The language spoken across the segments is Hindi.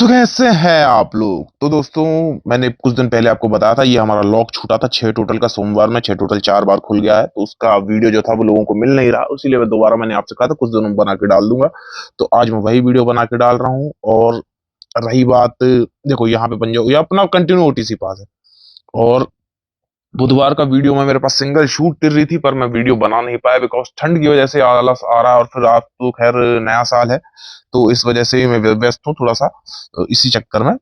तो कैसे हैं आप लोग। तो दोस्तों, मैंने कुछ दिन पहले आपको बताया था ये हमारा लॉक छूटा था 6 टोटल का। सोमवार में 6 टोटल 4 बार खुल गया है, तो उसका वीडियो जो था वो लोगों को मिल नहीं रहा, इसीलिए मैं दोबारा मैंने आपसे कहा था कुछ दिनों में बना के डाल दूंगा। तो आज मैं वही वीडियो बना के डाल रहा हूँ। और रही बात, देखो यहाँ पे बन जाओ, ये अपना कंटिन्यू ओटीसी पास है। और बुधवार का वीडियो में मेरे पास सिंगल शूट टिर रही थी, पर मैं वीडियो बना नहीं पाया बिकॉज ठंड की वजह से आलस आ रहा है। और फिर आप तो खैर नया साल है, तो इस वजह से मैं व्यस्त हूँ थोड़ा सा। तो इसी चक्कर में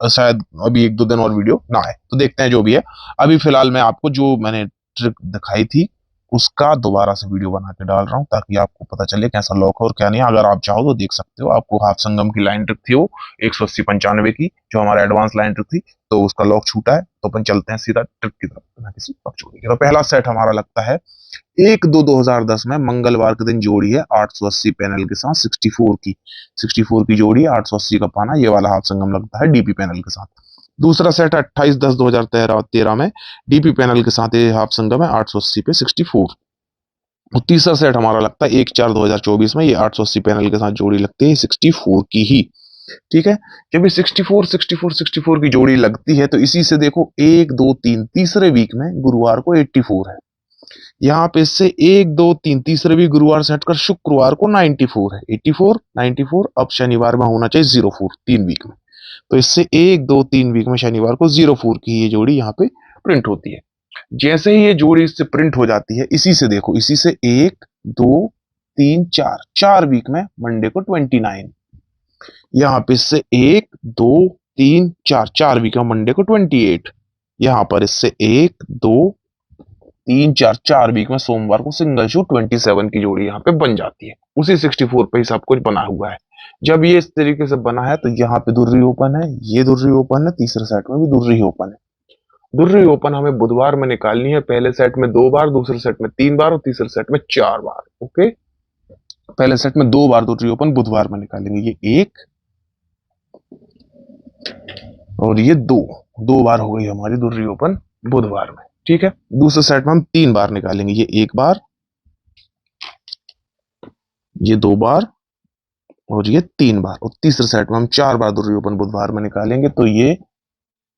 शायद अभी एक दो दिन और वीडियो ना आए, तो देखते हैं जो भी है। अभी फिलहाल मैं आपको जो मैंने ट्रिक दिखाई थी उसका दोबारा से वीडियो बना के डाल रहा हूँ, ताकि आपको पता चले कैसा लॉक है और क्या नहीं। अगर आप चाहो तो देख सकते हो। आपको हाफ संगम की लाइन ट्रिक थी वो 180-95 की, जो हमारा एडवांस लाइन ट्रिक थी, तो उसका लॉक छूटा है। तो अपन चलते हैं सीधा ट्रिक की तरफ, बिना किसी पगचौड़ी के। तो पहला सेट हमारा लगता है 1/2/2010 में मंगलवार के दिन जोड़ी है 880 पैनल के साथ 64 की जोड़ी है। 880 का पाना, ये वाला हाफ संगम लगता है डीपी पैनल के साथ। दूसरा सेट 28/10/2013 में डीपी पैनल के साथ ये हाफ संगम है 880 पे 64। और तीसरा सेट हमारा लगता है 1/4/2024 में, ये 880 पैनल के साथ जोड़ी लगती है 64 की ही। ठीक है। जब ये 64 की जोड़ी लगती है, तो इसी से देखो 1 2 3 तीसरे वीक में गुरुवार को 84 है। यहाँ पे इससे 1 2 3 तीसरे वीक गुरुवार से हटकर शुक्रवार को 94 है। 84 94, अब शनिवार में होना चाहिए 04 3 वीक में। तो इससे 1 2 3 वीक में शनिवार को 04 की ये जोड़ी यहाँ पे प्रिंट होती है। जैसे ही ये जोड़ी इससे प्रिंट हो जाती है, इसी से देखो, इसी से 1 2 3 4 वीक में मंडे को 29। यहाँ पे इससे 1 2 3 4 वीक में मंडे को 28। यहाँ पर इससे 1 2 3 4 वीक में सोमवार को सिंगल शू 27 की जोड़ी यहाँ पे बन जाती है। उसी 64 पे ही सब कुछ बना हुआ है। जब ये इस तरीके से बना है, तो यहाँ पे दुर्री ओपन है, ये दुर्री ओपन है, तीसरे सेट में भी दुर्री ओपन है। दुर्री ओपन हमें बुधवार में निकालनी है। पहले सेट में 2 बार, दूसरे सेट में 3 बार और तीसरे सेट में 4 बार। ओके, पहले सेट में 2 बार दुर्री ओपन बुधवार में निकालेंगे, ये 1 और ये 2। 2 बार हो गई हमारी दुर्री ओपन बुधवार में। ठीक है। दूसरे सेट में हम 3 बार निकालेंगे, ये 1 बार, ये 2 बार और ये 3 बार। और तीसरे सेट में हम 4 बार दुर्री ओपन बुधवार में निकालेंगे, तो ये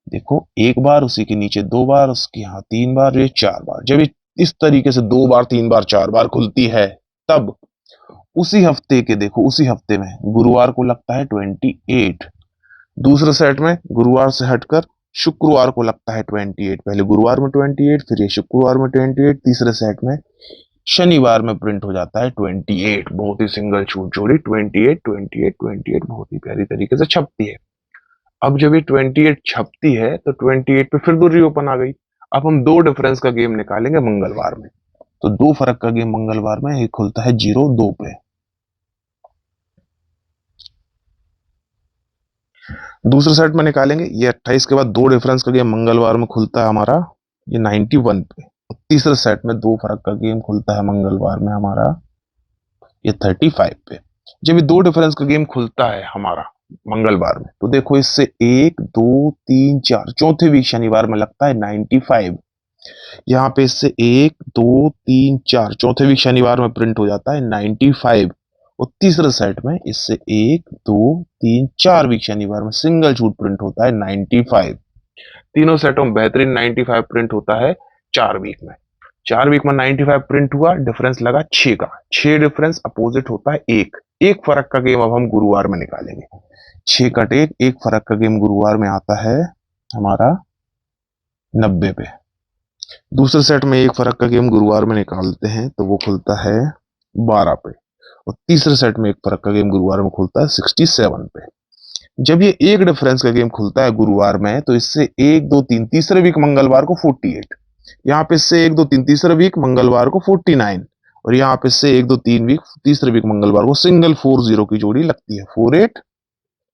देखो 1 बार, उसी के नीचे 2 बार, उसके यहाँ 3 बार, ये 4 बार। जब ये इस तरीके से 2 बार 3 बार 4 बार खुलती है, तब उसी हफ्ते के देखो, उसी हफ्ते में गुरुवार को लगता है 28। दूसरे सेट में गुरुवार से हटकर शुक्रवार को लगता है 28। पहले गुरुवार में 28, फिर ये शुक्रवार में 28, तीसरे सेट में शनिवार में प्रिंट हो जाता है 28। बहुत ही सिंगल शूट जोड़ी 28 28 28 बहुत ही प्यारी तरीके से छपती है। अब जब ये 28 छपती है, तो 28 पे फिर दूसरी ओपन आ गई। अब हम 2 डिफरेंस का गेम निकालेंगे मंगलवार में। तो 2 फर्क का गेम मंगलवार में एक खुलता है 0 2 पे। दूसरे सेट में निकालेंगे, ये 28 के बाद 2 डिफरेंस का गेम मंगलवार में खुलता है हमारा, ये 91 पे। और तीसरे सेट में 2 फर्क का गेम खुलता है मंगलवार में हमारा, ये 35 पे। जब ये 2 डिफरेंस का गेम खुलता है हमारा मंगलवार में, तो देखो इससे 1 2 3 4 चौथे वीक शनिवार में लगता है 95। यहाँ पे इससे 1 2 3 4 चौथे वीक शनिवार में प्रिंट हो जाता है 95। और तीसरे सेट में इससे 1 2 3 4 वीक शनिवार में सिंगल शूट प्रिंट होता है 95। तीनों सेटों में बेहतरीन 95 प्रिंट होता है 4 वीक में। 4 वीक में 95 प्रिंट हुआ, डिफरेंस लगा 6 का। 6 डिफरेंस अपोजिट होता है 1। एक फर्क का गेम अब हम गुरुवार में निकालेंगे। 6 का टेक, एक फर्क का गेम गुरुवार में आता है हमारा 90 पे। दूसरे सेट में एक फर्क का गेम गुरुवार में निकालते हैं, तो वो खुलता है 12 पे। और तीसरे सेट में एक फर्क का गेम गुरुवार में खुलता है 67 पे। जब ये एक डिफरेंस का गेम खुलता है गुरुवार में, तो इससे 1 2 3 तीसरे वीक मंगलवार को 48। यहाँ पे इससे 1 2 3 तीसरे वीक मंगलवार को 49। और यहाँ पे इससे 1 2 3 वीक तीसरे वीक मंगलवार को सिंगल 40 की जोड़ी लगती है, 48,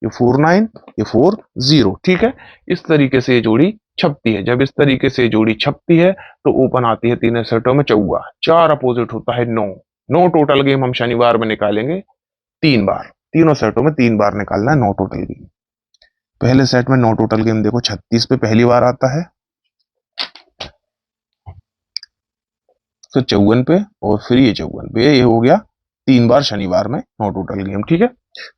ये 49, ये 40। ठीक है। इस तरीके से ये जोड़ी छपती है। जब इस तरीके से जोड़ी छपती है, तो ओपन आती है तीनों सेटों में चौवा। 4 अपोजिट होता है 9। 9 टोटल गेम हम शनिवार में निकालेंगे 3 बार। तीनों सेटों में 3 बार निकालना है 9 टोटल गेम। पहले सेट में 9 टोटल गेम देखो, 36 पे पहली बार आता है, फिर 54 पे, और फिर ये 54 पे। ये हो गया 3 बार शनिवार में 9 टोटल गेम। ठीक है।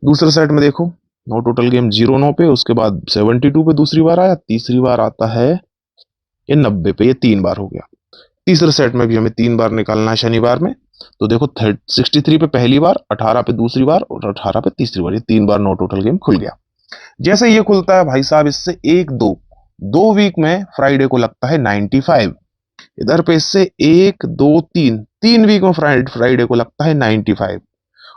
दूसरे सेट में देखो, नो टोटल गेम 0-9 पे, उसके बाद 72 पे दूसरी बार आया, तीसरी बार आता है ये 90 पे, ये 3 बार हो गया। तीसरे सेट में भी हमें 3 बार निकालना है शनिवार में। तो देखो 63 पे पहली बार, 18 पे दूसरी बार और 18 पे तीसरी बार, ये 3 बार नो टोटल गेम खुल गया। जैसे ये खुलता है भाई साहब, इससे 1-2 वीक में फ्राइडे को लगता है 95। इधर पे इससे 1-2-3 वीक में फ्राइडे को लगता है 95।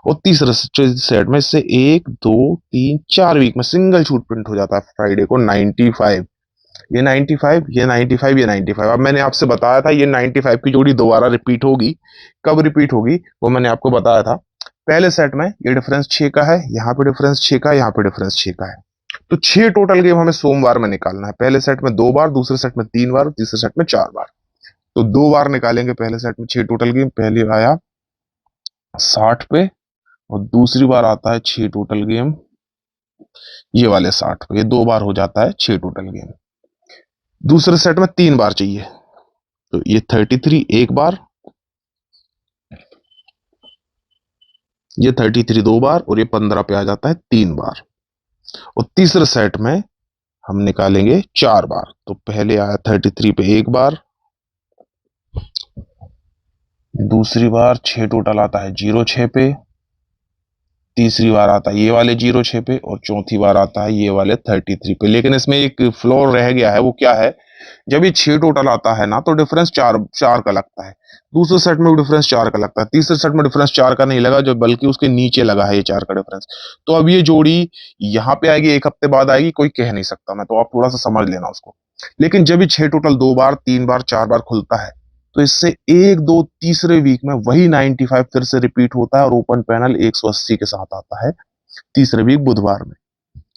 और तीसरे सेट में इससे 1-2-3-4 वीक में सिंगल शूट प्रिंट हो जाता है फ्राइडे को 95। ये 95, ये 95, ये 95। अब मैंने आपसे बताया था ये 95 की जोड़ी दोबारा रिपीट होगी। कब रिपीट होगी वो मैंने आपको बताया था। पहले सेट में ये डिफरेंस 6 का है, यहाँ पे डिफरेंस 6 का है, यहाँ पे डिफरेंस 6 का है। तो 6 टोटल गेम हमें सोमवार में निकालना है। पहले सेट में 2 बार, दूसरे सेट में 3 बार, तीसरे सेट में 4 बार। तो 2 बार निकालेंगे पहले सेट में 6 टोटल गेम। पहले आया 60 पे और दूसरी बार आता है 6 टोटल गेम ये वाले 60 पे। ये 2 बार हो जाता है 6 टोटल गेम। दूसरे सेट में 3 बार चाहिए, तो ये 33 एक बार, ये 33 2 बार और ये 15 पे आ जाता है 3 बार। और तीसरे सेट में हम निकालेंगे 4 बार। तो पहले आया 33 पे एक बार, दूसरी बार 6 टोटल आता है 06 पे, तीसरी बार आता है ये वाले 06 पे और चौथी बार आता है ये वाले 33 पे। लेकिन इसमें एक फ्लॉ रह गया है, वो क्या है, जब ये 6 टोटल आता है ना तो डिफरेंस 4 का लगता है। दूसरे सेट में भी डिफरेंस 4 का लगता है, तीसरे सेट में डिफरेंस 4 का नहीं लगा, जो बल्कि उसके नीचे लगा है ये 4 का डिफरेंस। तो अब ये जोड़ी यहाँ पे आएगी, एक हफ्ते बाद आएगी, कोई कह नहीं सकता मैं, तो आप थोड़ा सा समझ लेना उसको। लेकिन जब ये 6 टोटल 2 बार 3 बार 4 बार खुलता है, तो इससे 1-2 तीसरे वीक में वही 95 फिर से रिपीट होता है और ओपन पैनल 180 के साथ आता है तीसरे वीक बुधवार में।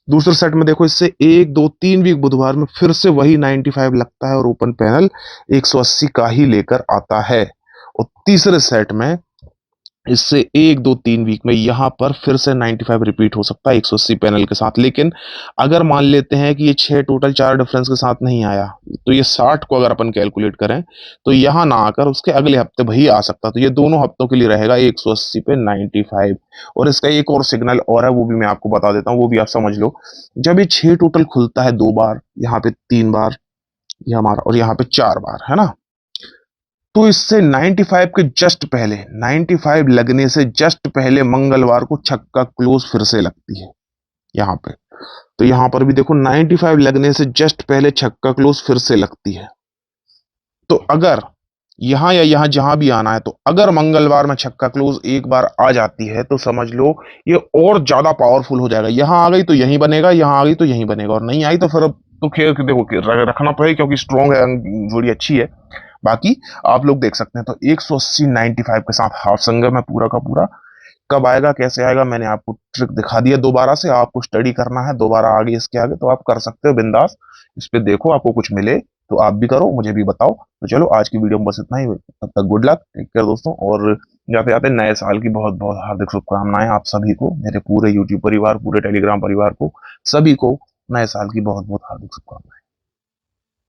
दूसरे सेट में देखो, इससे 1-2-3 वीक बुधवार में फिर से वही 95 लगता है और ओपन पैनल 180 का ही लेकर आता है। और तीसरे सेट में इससे 1-2-3 वीक में यहां पर फिर से 95 रिपीट हो सकता है 180 पैनल के साथ। लेकिन अगर मान लेते हैं कि ये 6 टोटल 4 डिफरेंस के साथ नहीं आया, तो ये 60 को अगर अपन कैलकुलेट करें तो यहां ना आकर उसके अगले हफ्ते वही आ सकता। तो ये दोनों हफ्तों के लिए रहेगा 180 पे 95। और इसका एक और सिग्नल और है, वो भी मैं आपको बता देता हूं, वो भी आप समझ लो। जब ये 6 टोटल खुलता है 2 बार, यहाँ पे 3 बार, ये हमारा, और यहाँ पे 4 बार है ना, तो इससे 95 के जस्ट पहले, 95 लगने से जस्ट पहले मंगलवार को छक्का क्लोज फिर से लगती है यहां पे। तो यहां पर भी देखो 95 लगने से जस्ट पहले छक्का क्लोज फिर से लगती है। तो अगर यहां या यहां जहां भी आना है, तो अगर मंगलवार में छक्का क्लोज एक बार आ जाती है तो समझ लो ये और ज्यादा पावरफुल हो जाएगा। यहां आ गई तो यहीं बनेगा, यहां आ गई तो यहीं बनेगा, और नहीं आई तो फिर तो खेल देखो रखना पड़ेगा, क्योंकि स्ट्रॉन्ग है, जोड़ी अच्छी है। बाकी आप लोग देख सकते हैं। तो 180 95 के साथ हाफ संगम है पूरा का पूरा। कब आएगा कैसे आएगा मैंने आपको ट्रिक दिखा दिया। दोबारा से आपको स्टडी करना है, दोबारा आगे इसके आगे तो आप कर सकते हो बिंदास। इस पे देखो, आपको कुछ मिले तो आप भी करो, मुझे भी बताओ। तो चलो आज की वीडियो में बस इतना ही। तब तक गुड लक, टेक केयर दोस्तों। और जाते जाते नए साल की बहुत बहुत हार्दिक शुभकामनाएं आप सभी को, मेरे पूरे यूट्यूब परिवार, पूरे टेलीग्राम परिवार को, सभी को नए साल की बहुत बहुत हार्दिक शुभकामनाएं।